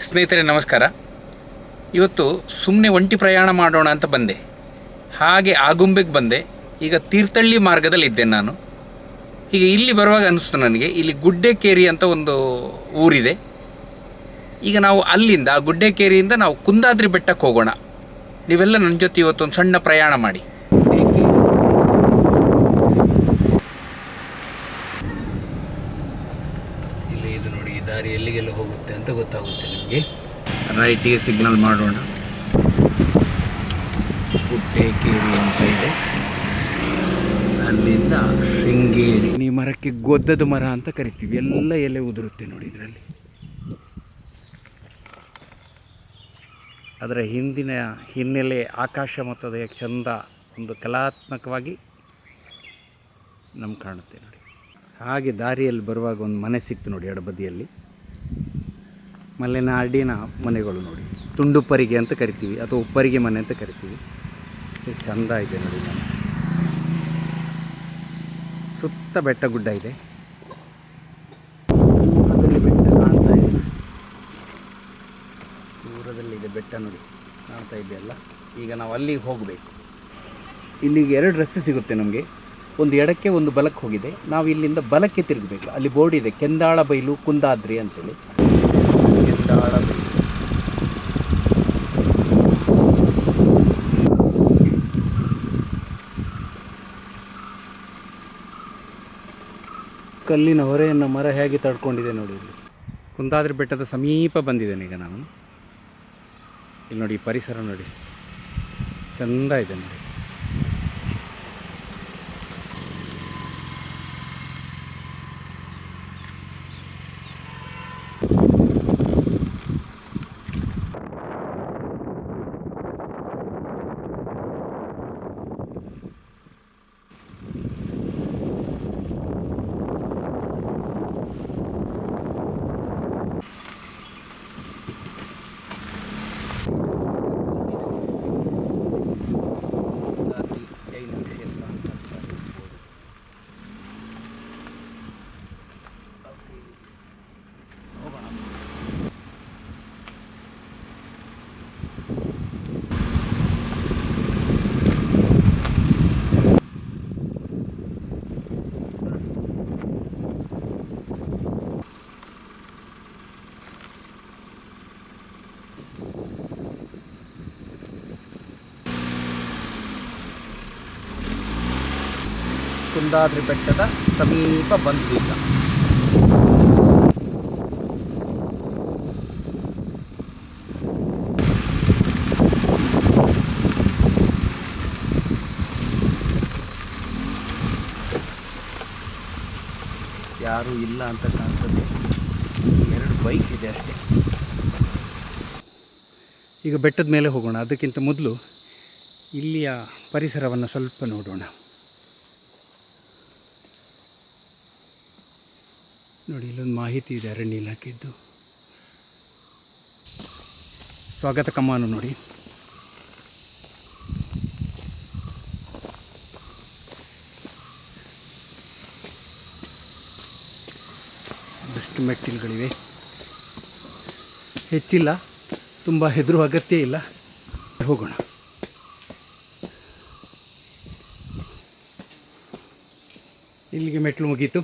ಸ್ನೇಹಿತರೆ ನಮಸ್ಕಾರ. ಇವತ್ತು ಸುಮ್ಮನೆ ಒಂಟಿ ಪ್ರಯಾಣ ಮಾಡೋಣ ಅಂತ ಬಂದೆ. ಹಾಗೆ ಆಗುಂಬೆಗೆ ಬಂದೆ. ಈಗ ತೀರ್ಥಹಳ್ಳಿ ಮಾರ್ಗದಲ್ಲಿದ್ದೆ ನಾನು. ಹೀಗೆ ಇಲ್ಲಿ ಬರುವಾಗ ಅನಿಸ್ತು ನನಗೆ, ಇಲ್ಲಿ ಗುಡ್ಡೆಕೇರಿ ಅಂತ ಒಂದು ಊರಿದೆ. ಈಗ ನಾವು ಅಲ್ಲಿಂದ ಗುಡ್ಡೆಕೇರಿಯಿಂದ ನಾವು ಕುಂದಾದ್ರಿ ಬೆಟ್ಟಕ್ಕೆ ಹೋಗೋಣ. ನೀವೆಲ್ಲ ನನ್ನ ಜೊತೆ ಇವತ್ತೊಂದು ಸಣ್ಣ ಪ್ರಯಾಣ ಮಾಡಿ. ಇಲ್ಲಿ ಇದು ನೋಡಿ, ಈ ದಾರಿ ಎಲ್ಲಿಗೆಲ್ಲ ಹೋಗುತ್ತೆ ಅಂತ ಗೊತ್ತಾಗುತ್ತೆ ನಿಮಗೆ. ರೈಟಿಗೆ ಸಿಗ್ನಲ್ ಮಾಡೋಣ. ಗುಡ್ಡೆಕೇರಿ ಅಂತ ಇದೆ. ಅಲ್ಲಿಂದ ಶೃಂಗೇರಿ. ಈ ಮರಕ್ಕೆ ಗೊದ್ದದ ಮರ ಅಂತ ಕರಿತೀವಿ. ಎಲ್ಲ ಎಲೆ ಉದುರುತ್ತೆ ನೋಡಿ ಇದರಲ್ಲಿ. ಅದರ ಹಿಂದಿನ ಹಿನ್ನೆಲೆ ಆಕಾಶ ಮತ್ತು ಅದರ ಚಂದ ಒಂದು ಕಲಾತ್ಮಕವಾಗಿ ನಮ್ಗೆ ಕಾಣುತ್ತೆ ನೋಡಿ. ಹಾಗೆ ದಾರಿಯಲ್ಲಿ ಬರುವಾಗ ಒಂದು ಮನೆ ಸಿಕ್ತು ನೋಡಿ ಎಡಬದಿಯಲ್ಲಿ. ಮಲೆನಾಡಿನ ಮನೆಗಳು ನೋಡಿ, ತುಂಡುಪ್ಪರಿಗೆ ಅಂತ ಕರಿತೀವಿ ಅಥವಾ ಉಪ್ಪರಿಗೆ ಮನೆ ಅಂತ ಕರಿತೀವಿ. ಎಷ್ಟು ಚಂದ ಇದೆ ನೋಡಿ ಮನೆ. ಸುತ್ತ ಬೆಟ್ಟ ಗುಡ್ಡ ಇದೆ. ದೂರದಲ್ಲಿ ಬೆಟ್ಟ ಕಾಣ್ತಾ ಇದೆ ನೋಡಿ. ದೂರದಲ್ಲಿದೆ ಬೆಟ್ಟ ನೋಡಿ, ಕಾಣ್ತಾ ಇದೆಯಲ್ಲ. ಈಗ ನಾವು ಅಲ್ಲಿಗೆ ಹೋಗಬೇಕು. ಇಲ್ಲಿಗೆ 2 ರಸ್ತೆ ಸಿಗುತ್ತೆ ನಮಗೆ. ಒಂದು ಎಡಕ್ಕೆ ಒಂದು ಬಲಕ್ಕೆ ಹೋಗಿದೆ. ನಾವು ಇಲ್ಲಿಂದ ಬಲಕ್ಕೆ ತಿರುಗಬೇಕು. ಅಲ್ಲಿ ಬೋರ್ಡ್ ಇದೆ, ಕೆಂದಾಳ ಬೈಲು ಕುಂದಾದ್ರಿ ಅಂತೇಳಿ. ಕೆಂದಾಳ ಬೈಲು. ಕಲ್ಲಿನ ಹೊರೆಯನ್ನು ಮರ ಹೇಗೆ ತಡ್ಕೊಂಡಿದೆ ನೋಡಿ. ಇಲ್ಲಿ ಕುಂದಾದ್ರಿ ಬೆಟ್ಟದ ಸಮೀಪ ಬಂದಿದ್ದೇನೆ ಈಗ ನಾನು. ಇಲ್ಲಿ ನೋಡಿ ಪರಿಸರ ನೋಡಿ, ಚೆಂದ ಇದೆ ನೋಡಿ. ಕುಂದಾದ್ರಿ ಬೆಟ್ಟದ ಸಮೀಪ ಬಂದಿಲ್ಲ. ಯಾರೂ ಇಲ್ಲ ಅಂತ ಕಾಣ್ತದೆ. 2 ಬೈಕ್ ಇದೆ ಅಷ್ಟೇ. ಈಗ ಬೆಟ್ಟದ ಮೇಲೆ ಹೋಗೋಣ. ಅದಕ್ಕಿಂತ ಮೊದಲು ಇಲ್ಲಿಯ ಪರಿಸರವನ್ನು ಸ್ವಲ್ಪ ನೋಡೋಣ. ನೋಡಿ, ಇಲ್ಲೊಂದು ಮಾಹಿತಿ ಇದೆ ಅರಣ್ಯ ಇಲಾಖೆದ್ದು. ಸ್ವಾಗತ ಕಮಾನು ನೋಡಿ. ಬೆಸ್ಟ್ ಮೆಟ್ಟಿಲುಗಳಿವೆ. ಹೆಚ್ಚಿಲ್ಲ, ತುಂಬ ಹೆದರುವ ಅಗತ್ಯ ಇಲ್ಲ. ಹೋಗೋಣ. ಇಲ್ಲಿಗೆ ಮೆಟ್ಟಿಲು ಮುಗೀತು.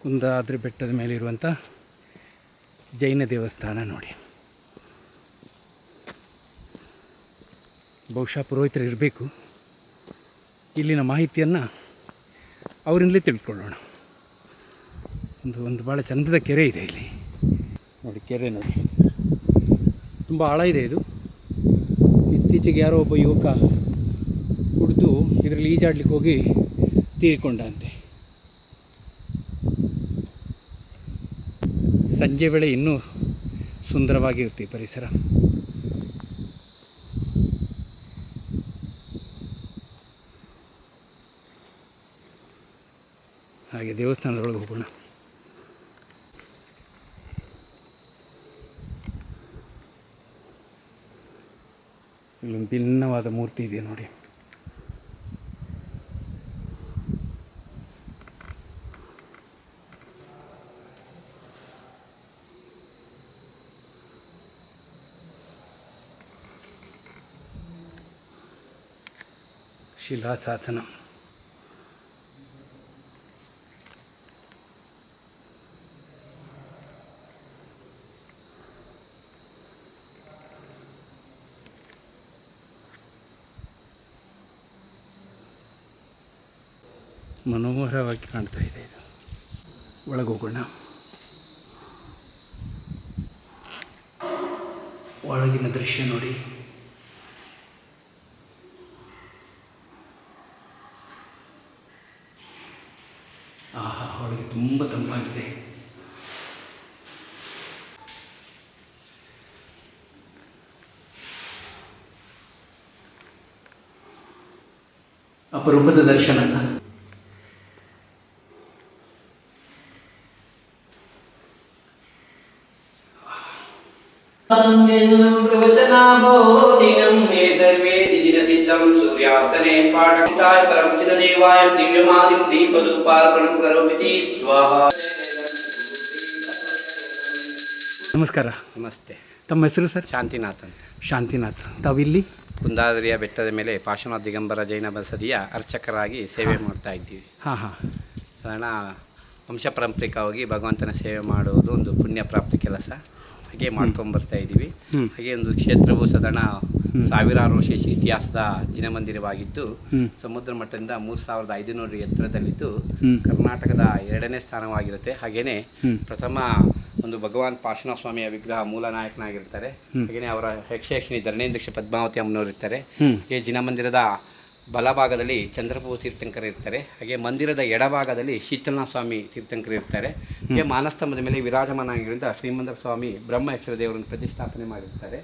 ಕುಂದಾದ್ರಿ ಬೆಟ್ಟದ ಮೇಲಿರುವಂಥ ಜೈನ ದೇವಸ್ಥಾನ ನೋಡಿ. ಬಹುಶಃ ಪುರೋಹಿತರು ಇರಬೇಕು. ಇಲ್ಲಿನ ಮಾಹಿತಿಯನ್ನು ಅವರಿಂದಲೇ ತಿಳ್ಕೊಳ್ಳೋಣ. ಒಂದು ಭಾಳ ಚಂದದ ಕೆರೆ ಇದೆ ಇಲ್ಲಿ ನೋಡಿ. ಕೆರೆ ನೋಡಿ, ತುಂಬ ಆಳ ಇದೆ ಇದು. ಇತ್ತೀಚೆಗೆ ಯಾರೋ ಒಬ್ಬ ಯುವಕ ಕುಡಿದು ಇದರಲ್ಲಿ ಈಜಾಡ್ಲಿಕ್ಕೆ ಹೋಗಿ ತೀರಿಕೊಂಡಂತೆ. ಸಂಜೆ ವೇಳೆ ಇನ್ನೂ ಸುಂದರವಾಗಿರುತ್ತೆ ಪರಿಸರ. ಹಾಗೆ ದೇವಸ್ಥಾನದೊಳಗೆ ಹೋಗೋಣ. ಇಲ್ಲೊಂದು ಭಿನ್ನವಾದ ಮೂರ್ತಿ ಇದೆ ನೋಡಿ. ಶಿಲಾಶಾಸನ. ಮನೋಹರವಾಗಿ ಕಾಣ್ತಾ ಇದೆ. ಇದು ಒಳಗೋಗೋಣ. ಒಳಗಿನ ದೃಶ್ಯ ನೋಡಿ. ಆಹಾ, ಒಳಗೆ ತುಂಬ ತಂಪಾಗಿದೆ. ಅಪರೂಪದ ದರ್ಶನ. प्रवचनाबोधिनं ये सर्वे दिनसिद्धं सूर्यास्तने पाठिताय परं चिददेवाय दिव्यमादिं दीपधूपार्पणं करोमि स्वाहा. ನಮಸ್ಕಾರ. ನಮಸ್ತೆ. ತಮ್ಮ ಹೆಸರು ಸರ್? ಶಾಂತಿನಾಥ್ ಅಂತ. ಶಾಂತಿನಾಥ್. ತಾವಿಲ್ಲಿ ಕುಂದಾದರಿಯ ಬೆಟ್ಟದ ಮೇಲೆ ಪಾರ್ಶ್ವನಾಥ ದಿಗಂಬರ ಜೈನ ಬಸದಿಯ ಅರ್ಚಕರಾಗಿ ಸೇವೆ ಮಾಡ್ತಾ ಇದ್ದೀವಿ. ಸಾಧಾರಣ ವಂಶ ಪಾರಂಪರಿಕವಾಗಿ ಭಗವಂತನ ಸೇವೆ ಮಾಡುವುದು ಒಂದು ಪುಣ್ಯ ಪ್ರಾಪ್ತಿ ಕೆಲಸ. ಹಾಗೆ ಮಾಡ್ಕೊಂಬರ್ತಾ ಇದ್ದೀವಿ. ಹಾಗೆ ಒಂದು ಕ್ಷೇತ್ರವು ಸಾಧಾರಣ ಸಾವಿರಾರು ವರ್ಷ ಇತಿಹಾಸದ ಜಿನಮಂದಿರವಾಗಿದ್ದು ಸಮುದ್ರ ಮಟ್ಟದಿಂದ 3500 ಎತ್ತರದಲ್ಲಿದ್ದು ಕರ್ನಾಟಕದ 2ನೇ ಸ್ಥಾನವಾಗಿರುತ್ತೆ. ಹಾಗೆಯೇ ಪ್ರಥಮ ಒಂದು ಭಗವಾನ್ ಪಾರ್ಶ್ವನಾಥ ಸ್ವಾಮಿಯ ವಿಗ್ರಹ ಮೂಲ ನಾಯಕನಾಗಿರ್ತಾರೆ. ಹಾಗೆಯೇ ಅವರ ಯಕ್ಷಯಕ್ಷಿಣಿ ಧರಣೇಂದ್ರಕ್ಷ ಪದ್ಮಾವತಿ ಅಮ್ಮನವರು ಇರ್ತಾರೆ. ಹಾಗೆ ಜಿನಮಂದಿರದ ಬಲಭಾಗದಲ್ಲಿ ಚಂದ್ರಪ್ರಭು ತೀರ್ಥಂಕರ್ ಇರ್ತಾರೆ. ಹಾಗೆ ಮಂದಿರದ ಎಡಭಾಗದಲ್ಲಿ ಶೀತಲನಾಥ ಸ್ವಾಮಿ ತೀರ್ಥಂಕರ್ ಇರ್ತಾರೆ. ಹಾಗೆ ಮಾನಸ್ತಂಭದ ಮೇಲೆ ವಿರಾಜಮಾನಾಗಿರುವಂಥ ಶ್ರೀಮಂದ್ರ ಸ್ವಾಮಿ ಬ್ರಹ್ಮೇಶ್ವರ ದೇವರನ್ನು ಪ್ರತಿಷ್ಠಾಪನೆ ಮಾಡಿರ್ತಾರೆ.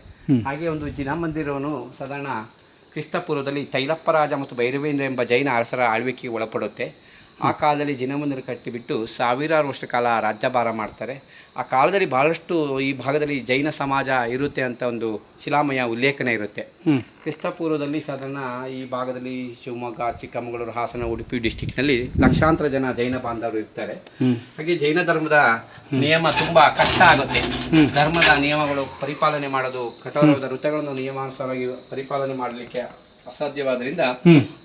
ಹಾಗೆ ಒಂದು ಜಿನಮಂದಿರವನ್ನು ಸಾಧಾರಣ ಕ್ರಿಸ್ತಪೂರ್ವದಲ್ಲಿ ತೈಲಪ್ಪರಾಜ ಮತ್ತು ಭೈರವೇಂದ್ರ ಎಂಬ ಜೈನ ಅರಸರ ಆಳ್ವಿಕೆಗೆ ಒಳಪಡುತ್ತೆ. ಆ ಕಾಲದಲ್ಲಿ ಜಿನಮಂದಿರ ಕಟ್ಟಿಬಿಟ್ಟು ಸಾವಿರಾರು ವರ್ಷ ಕಾಲ ರಾಜ್ಯಭಾರ ಮಾಡ್ತಾರೆ. ಆ ಕಾಲದಲ್ಲಿ ಬಹಳಷ್ಟು ಈ ಭಾಗದಲ್ಲಿ ಜೈನ ಸಮಾಜ ಇರುತ್ತೆ ಅಂತ ಒಂದು ಶಿಲಾಮಯ ಉಲ್ಲೇಖನೆ ಇರುತ್ತೆ. ಕ್ರಿಸ್ತಪೂರ್ವದಲ್ಲಿ ಸಾಧಾರಣ ಈ ಭಾಗದಲ್ಲಿ ಶಿವಮೊಗ್ಗ, ಚಿಕ್ಕಮಗಳೂರು, ಹಾಸನ, ಉಡುಪಿ ಡಿಸ್ಟಿಕ್ನಲ್ಲಿ ಲಕ್ಷಾಂತರ ಜನ ಜೈನ ಬಾಂಧವರು ಇರ್ತಾರೆ. ಹಾಗೆ ಜೈನ ಧರ್ಮದ ನಿಯಮ ತುಂಬ ಕಷ್ಟ ಆಗುತ್ತೆ. ಧರ್ಮದ ನಿಯಮಗಳು ಪರಿಪಾಲನೆ ಮಾಡೋದು, ಕಠೋರವಾದ ಋತುಗಳನ್ನು ನಿಯಮಾನುಸಾರವಾಗಿ ಪರಿಪಾಲನೆ ಮಾಡಲಿಕ್ಕೆ ಅಸಾಧ್ಯವಾದ್ರಿಂದ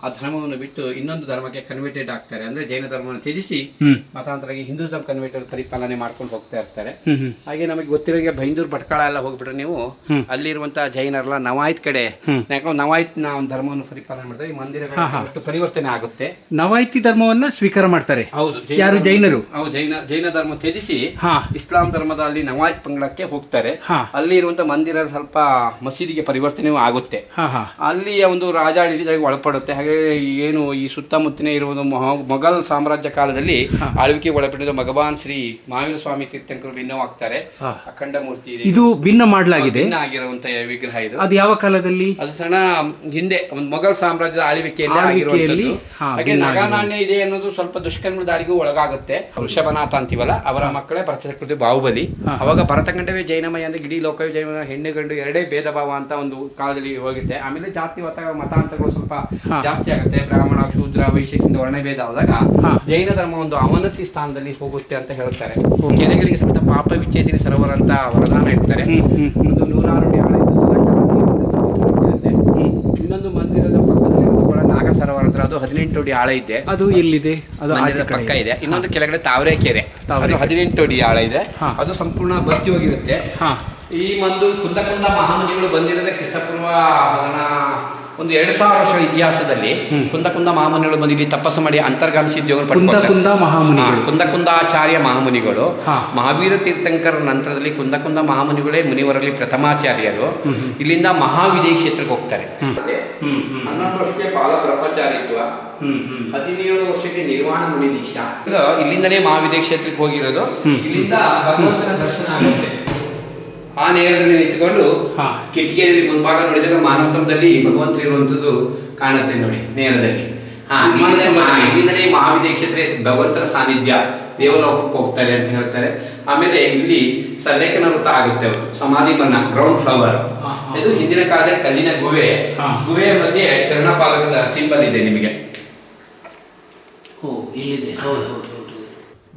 ಆ ಧರ್ಮವನ್ನು ಬಿಟ್ಟು ಇನ್ನೊಂದು ಧರ್ಮಕ್ಕೆ ಕನ್ವರ್ಟೆಡ್ ಆಗ್ತಾರೆ. ಅಂದ್ರೆ ಜೈನ ಧರ್ಮವನ್ನು ತ್ಯಜಿಸಿ ಮತಾಂತರಾಗಿ ಹಿಂದೂಸಂ ಕನ್ವರ್ಟೆಡ್ ಪರಿಪಾಲನೆ ಮಾಡ್ಕೊಂಡು ಹೋಗ್ತಾ ಇರ್ತಾರೆ. ಹಾಗೆ ನಮಗೆ ಗೊತ್ತಿರೋ ಬೈಂದೂರು ಭಟ್ಕಳ ಎಲ್ಲ ಹೋಗ್ಬಿಟ್ರೆ ನೀವು ಅಲ್ಲಿರುವಂತಹ ಜೈನರೆಲ್ಲ ನವಾಯಿತ್ ಕಡೆ, ಯಾಕಂದ್ರೆ ನವಾಯಿತ್ ಧರ್ಮವನ್ನು ಪರಿಪಾಲನೆ ಮಾಡ್ತಾರೆ. ಈ ಮಂದಿರಗಳು ಪರಿವರ್ತನೆ ಆಗುತ್ತೆ. ನವಾಯಿತಿ ಧರ್ಮವನ್ನ ಸ್ವೀಕಾರ ಮಾಡ್ತಾರೆ. ಹೌದು, ಯಾರು ಜೈನರು? ಜೈನ ಧರ್ಮ ತ್ಯಜಿಸಿ ಇಸ್ಲಾಂ ಧರ್ಮದ ಅಲ್ಲಿ ನವಾಯಿತ್ ಪಂಗಡಕ್ಕೆ ಹೋಗ್ತಾರೆ. ಅಲ್ಲಿ ಇರುವಂತಹ ಮಂದಿರ ಸ್ವಲ್ಪ ಮಸೀದಿಗೆ ಪರಿವರ್ತನೆ ಆಗುತ್ತೆ. ಅಲ್ಲಿಯ ಒಂದು ರಾಜಾಡಳಿತಕ್ಕೆ ಒಳಪಡುತ್ತೆ. ಹಾಗೆ ಏನು ಈ ಸುತ್ತಮುತ್ತಲೇ ಇರುವುದು ಮೊಘಲ್ ಸಾಮ್ರಾಜ್ಯ ಕಾಲದಲ್ಲಿ ಆಳ್ವಿಕೆ ಒಳಪಟ್ಟಿದ್ದು ಭಗವಾನ್ ಶ್ರೀ ಮಹಾವೀರ ಸ್ವಾಮಿ ತೀರ್ಥಂಕರು ಭಿನ್ನವಾಗ್ತಾರೆ. ಅಖಂಡ ಮೂರ್ತಿ ಇದೆ. ಇದು ಭಿನ್ನ ಮಾಡಲಾಗಿದೆ, ಆಗಿರುವಂತಹ ವಿಗ್ರಹ ಇದು. ಅದು ಯಾವ ಕಾಲದಲ್ಲಿ? ಅದು ಸಣ್ಣ ಹಿಂದೆ ಒಂದು ಮೊಘಲ್ ಸಾಮ್ರಾಜ್ಯದ ಆಳ್ವಿಕೆಯಲ್ಲಿ. ಹಾಗೆ ನಗಾನಾಣ್ಯ ಇದೆ ಅನ್ನೋದು ಸ್ವಲ್ಪ ದುಷ್ಕರ್ಮ ದಾಳಿಗೂ ಒಳಗಾಗುತ್ತೆ. ವೃಷಭನಾಥ ಅಂತೀವಲ್ಲ, ಅವರ ಮಕ್ಕಳೇ ಭರತಚಕ್ರವರ್ತಿ ಬಾಹುಬಲಿ. ಅವಾಗ ಭರತಖಂಡವೇ ಜೈನಮಯ ಅಂದ್ರೆ ಇಡೀ ಲೋಕವೇ ಜೈನ, ಹೆಣ್ಣು ಗಂಡು ಎರಡೇ ಭೇದ ಭಾವ ಅಂತ ಒಂದು ಕಾಲದಲ್ಲಿ ಹೋಗುತ್ತೆ. ಆಮೇಲೆ ಜಾತಿ ಮತಾಂತರಗಳು ಸ್ವಲ್ಪ ಜಾಸ್ತಿ ಆಗುತ್ತೆ. ಬ್ರಾಹ್ಮಣ, ಶೂದ್ರ, ವೈಶ್ಯಕ್ಕಿಂತ ವರ್ಣಭೇದ ಆದಾಗ ಜೈನ ಧರ್ಮ ಒಂದು ಅವನತಿ ಸ್ಥಾನದಲ್ಲಿ ಹೋಗುತ್ತೆ ಅಂತ ಹೇಳ್ತಾರೆ. ಕೆರೆಗಳಿಗೆ ಸಮೇತ ಪಾಪ ವಿಚ್ಛೇದಿನಿ ಸರೋವರ ಅಂತ ವರದಾನ ಇರ್ತಾರೆ. ಒಂದು 106 ಅಡಿ ಆಳ ಇನ್ನೊಂದು ಮಂದಿರದ ಪಕ್ಕದಲ್ಲಿ ಕೂಡ ನಾಗ ಸರೋವರ ಅಂತ, ಅದು 18 ಅಡಿ ಆಳ ಇದೆ. ಅದು ಎಲ್ಲಿದೆ? ಅದು ಪಕ್ಕ ಇದೆ. ಇನ್ನೊಂದು ಕೆಳಗಡೆ ತಾವರೆ ಕೆರೆ, ಅದು 18 ಅಡಿ ಆಳ ಇದೆ. ಅದು ಸಂಪೂರ್ಣ ಬತ್ತಿ ಹೋಗಿರುತ್ತೆ. ಈ ಒಂದು ಕುಂದಕುಂದ ಮಹಾಮುನಿಗಳು ಬಂದಿರೋದೇ ಕ್ರಿಸ್ತಪೂರ್ವ ಸಾಧಾರಣ ಒಂದು 2000 ವರ್ಷ ಇತಿಹಾಸದಲ್ಲಿ ಕುಂದಕುಂದ ಮಹಾಮುನಿಗಳು ಬಂದು ಇಲ್ಲಿ ತಪಸ್ಸು ಮಾಡಿ ಅಂತರ್ಗಾಮಿ ಸಿದ್ಧಿಯನ್ನು ಪಡ್ಕೊಳ್ತಾರೆ. ಕುಂದಕುಂದಾಚಾರ್ಯ ಮಹಾಮುನಿಗಳು ಮಹಾವೀರ ತೀರ್ಥಂಕರ ನಂತರದಲ್ಲಿ ಕುಂದಕುಂದ ಮಹಾಮುನಿಗಳೇ ಮುನಿವರಲ್ಲಿ ಪ್ರಥಮಾಚಾರ್ಯರು. ಇಲ್ಲಿಂದ ಮಹಾವಿದೇಹಿ ಕ್ಷೇತ್ರಕ್ಕೆ ಹೋಗ್ತಾರೆ. 11 ವರ್ಷಕ್ಕೆ ಬಾಲ ಬ್ರಹ್ಮಚಾರಿತ್ವ, 17 ವರ್ಷಕ್ಕೆ ನಿರ್ವಾಣ ಮುನಿ ದೀಕ್ಷಾ. ಇಲ್ಲಿಂದನೇ ಮಹಾವಿದೇಹಿ ಕ್ಷೇತ್ರಕ್ಕೆ ಹೋಗಿರೋದು. ಇಲ್ಲಿಂದ ಭಗವಂತನ ದರ್ಶನ ಆಗುತ್ತೆ. ಆ ನೇರದಲ್ಲಿ ನಿಂತ್ಕೊಂಡು ಕಿಟಕಿಯಲ್ಲಿ ಮುಂಭಾಗ ನೋಡಿದಾಗ ಮಾನಸ್ತಂಭದಲ್ಲಿ ಭಗವಂತರು ಇರುವಂಥದ್ದು ಕಾಣುತ್ತೆ ನೋಡಿ, ನೇರದಲ್ಲಿ. ಇಲ್ಲಿಂದಲೇ ಮಹಾವಿದೇಹಿ ಕ್ಷೇತ್ರ ಭಗವಂತನ ಸಾನ್ನಿಧ್ಯ, ದೇವಲೋಕಕ್ಕೆ ಹೋಗ್ತಾರೆ ಅಂತ ಹೇಳ್ತಾರೆ. ಆಮೇಲೆ ಇಲ್ಲಿ ಸಲ್ಲೇಖನ ವೃತ್ತ ಆಗುತ್ತೆ. ಅವರು ಸಮಾಧಿ ಬನ್ನ, ಗ್ರೌಂಡ್ ಫ್ಲವರ್. ಇದು ಹಿಂದಿನ ಕಾಲದಲ್ಲಿ ಕಲ್ಲಿನ ಗುಹೆಯ ಮಧ್ಯೆ ಚರಣಪಾಲಕದ ಸಿಂಬಲ್ ಇದೆ ನಿಮಗೆ.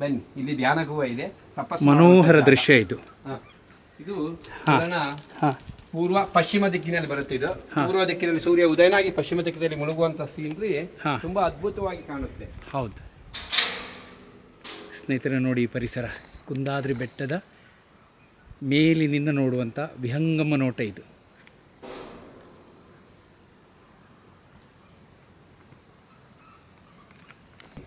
ಬನ್ನಿ, ಇಲ್ಲಿ ಧ್ಯಾನ ಗುಹೆ ಇದೆ. ಮನೋಹರ ದೃಶ್ಯ ಇದು. ಇದು ಸಾಧಾರಣ ಪಶ್ಚಿಮ ದಿಕ್ಕಿನಲ್ಲಿ ಬರುತ್ತೆ ಇದು. ಪೂರ್ವ ದಿಕ್ಕಿನಲ್ಲಿ ಸೂರ್ಯ ಉದಯನಾಗಿ ಪಶ್ಚಿಮ ದಿಕ್ಕಿನಲ್ಲಿ ಮುಳುಗುವಂಥ ಸೀನ್ರಿ ತುಂಬ ಅದ್ಭುತವಾಗಿ ಕಾಣುತ್ತೆ. ಹೌದು ಸ್ನೇಹಿತರೆ, ನೋಡಿ ಈ ಪರಿಸರ ಕುಂದಾದ್ರಿ ಬೆಟ್ಟದ ಮೇಲಿನಿಂದ ನೋಡುವಂಥ ವಿಹಂಗಮ ನೋಟ ಇದು.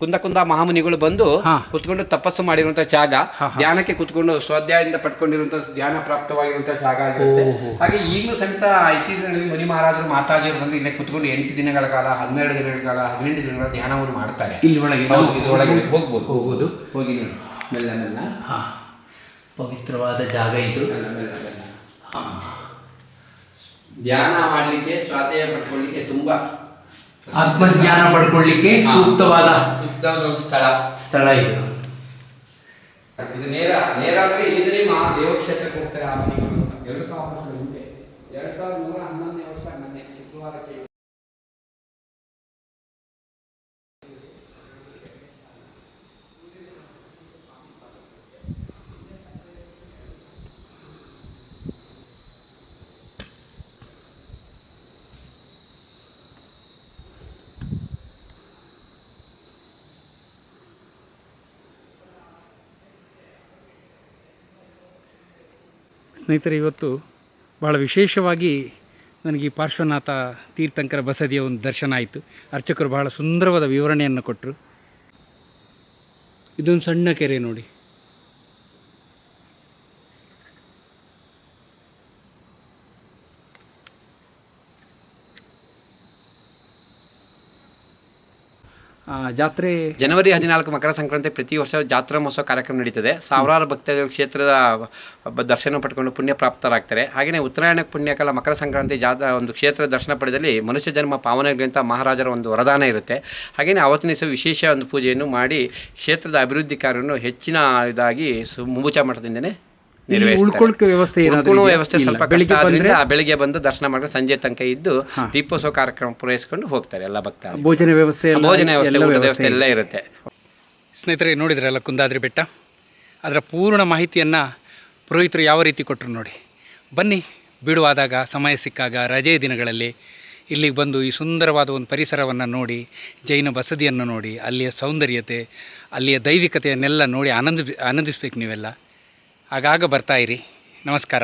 ಕುಂದ ಮಹಾಮುನಿಗಳು ಬಂದು ಕುತ್ಕೊಂಡು ತಪಸ್ಸು ಮಾಡಿರುವಂತಹ ಜಾಗ, ಧ್ಯಾನಕ್ಕೆ ಕುತ್ಕೊಂಡು ಸ್ವಾಧ್ಯಾಯದಿಂದ ಪಡ್ಕೊಂಡಿರುವಂತಹ ಧ್ಯಾನ ಪ್ರಾಪ್ತವಾಗಿರುವಂತಹ ಜಾಗ ಆಗಿರುತ್ತೆ. ಹಾಗೆ ಈಗಲೂ ಸಹಿತ ಇತ್ತೀಚಿನಲ್ಲಿ ಮುನಿ ಮಹಾರಾಜರು ಮಾತಾಜಿಯವರು ಬಂದು ಇಲ್ಲೇ ಕುತ್ಕೊಂಡು 8 ದಿನಗಳ ಕಾಲ, 12 ದಿನಗಳ ಕಾಲ, 18 ದಿನಗಳ ಧ್ಯಾನವನ್ನು ಮಾಡ್ತಾರೆ. ಇಲ್ಲಿ ಒಳಗೆ ಇದರೊಳಗೆ ಹೋಗ್ಬೋದು. ಹೋಗಿ ಮೆಲ್ಲ ಮೆಲ್ಲ. ಪವಿತ್ರವಾದ ಜಾಗ ಇದು. ಧ್ಯಾನ ಮಾಡಲಿಕ್ಕೆ, ಸ್ವಾಧ್ಯಾಯ ಪಡ್ಕೊಳ್ಳಿಕ್ಕೆ ತುಂಬಾ ಆತ್ಮಜ್ಞಾನ ಪಡ್ಕೊಳ್ಳಿಕ್ಕೆ ಸೂಕ್ತವಾದ ಒಂದು ಸ್ಥಳ ಇದು. ಇದು ನೇರ ಅಂದ್ರೆ ಇಲ್ಲಿಂದಲೇ ದೇವಕ್ಷೇತ್ರಕ್ಕೆ ಹೋಗ್ತಾರೆ ಆ ಮನೆಗಳು. 2000 ವರ್ಷಗಳ ಹಿಂದೆ 2111ನೇ ವರ್ಷ ಮೊನ್ನೆ ಶುಕ್ರವಾರಕ್ಕೆ. ಸ್ನೇಹಿತರೆ, ಇವತ್ತು ಭಾಳ ವಿಶೇಷವಾಗಿ ನನಗೆ ಈ ಪಾರ್ಶ್ವನಾಥ ತೀರ್ಥಂಕರ ಬಸದಿಯ ಒಂದು ದರ್ಶನ ಆಯಿತು. ಅರ್ಚಕರು ಬಹಳ ಸುಂದರವಾದ ವಿವರಣೆಯನ್ನು ಕೊಟ್ಟರು. ಇದೊಂದು ಸಣ್ಣ ಕೆರೆ ನೋಡಿ. ಜಾತ್ರೆ ಜನವರಿ 14 ಮಕರ ಸಂಕ್ರಾಂತಿ ಪ್ರತಿ ವರ್ಷ ಜಾತ್ರಾ ಮಹೋತ್ಸವ ಕಾರ್ಯಕ್ರಮ ನಡೀತದೆ. ಸಾವಿರಾರು ಭಕ್ತಾದಿಗಳು ಕ್ಷೇತ್ರದ ದರ್ಶನ ಪಡ್ಕೊಂಡು ಪುಣ್ಯ ಪ್ರಾಪ್ತರಾಗ್ತಾರೆ. ಹಾಗೆಯೇ ಉತ್ತರಾಯಣ ಪುಣ್ಯಕಾಲ ಮಕರ ಸಂಕ್ರಾಂತಿ ಒಂದು ಕ್ಷೇತ್ರ ದರ್ಶನ ಪಡೆದಲ್ಲಿ ಮನುಷ್ಯ ಜನ್ಮ ಪಾವನಗಲಿ ಅಂತ ಮಹಾರಾಜರ ಒಂದು ವರದಾನ ಇರುತ್ತೆ. ಹಾಗೆಯೇ ಅವತ್ತಿನ ದಿವಸ ವಿಶೇಷ ಒಂದು ಪೂಜೆಯನ್ನು ಮಾಡಿ ಕ್ಷೇತ್ರದ ಅಭಿವೃದ್ಧಿ ಕಾರ್ಯವನ್ನು ಹೆಚ್ಚಿನ ಇದಾಗಿ ಮುಂಬುಚ ಮಠದಿಂದನೇ ಉಳ್ಕೊಳ್ಳೋಕೆ ವ್ಯವಸ್ಥೆ ಸ್ವಲ್ಪ ಬೆಳಿಗ್ಗೆ ಬಂದು ದರ್ಶನ ಮಾಡ್ಕೊಂಡು ಸಂಜೆ ತನಕ ಇದ್ದು ದೀಪೋತ್ಸವ ಕಾರ್ಯಕ್ರಮ ಪೂರೈಸ್ಕೊಂಡು ಹೋಗ್ತಾರೆ ಎಲ್ಲ ಭಕ್ತರು. ಭೋಜನ ವ್ಯವಸ್ಥೆ ಎಲ್ಲ ಇರುತ್ತೆ. ಸ್ನೇಹಿತರೆ, ನೋಡಿದ್ರಲ್ಲ ಕುಂದಾದ್ರಿ ಬೆಟ್ಟ, ಅದರ ಪೂರ್ಣ ಮಾಹಿತಿಯನ್ನು ಪುರೋಹಿತರು ಯಾವ ರೀತಿ ಕೊಟ್ಟರು ನೋಡಿ. ಬನ್ನಿ, ಬಿಡುವಾದಾಗ ಸಮಯ ಸಿಕ್ಕಾಗ ರಜೆಯ ದಿನಗಳಲ್ಲಿ ಇಲ್ಲಿಗೆ ಬಂದು ಈ ಸುಂದರವಾದ ಒಂದು ಪರಿಸರವನ್ನು ನೋಡಿ, ಜೈನ ಬಸದಿಯನ್ನು ನೋಡಿ, ಅಲ್ಲಿಯ ಸೌಂದರ್ಯತೆ, ಅಲ್ಲಿಯ ದೈವಿಕತೆಯನ್ನೆಲ್ಲ ನೋಡಿ ಆನಂದಿಸ್ಬೇಕು ನೀವೆಲ್ಲ. ಆಗಾಗ ಬರ್ತಾಯಿರಿ. ನಮಸ್ಕಾರ.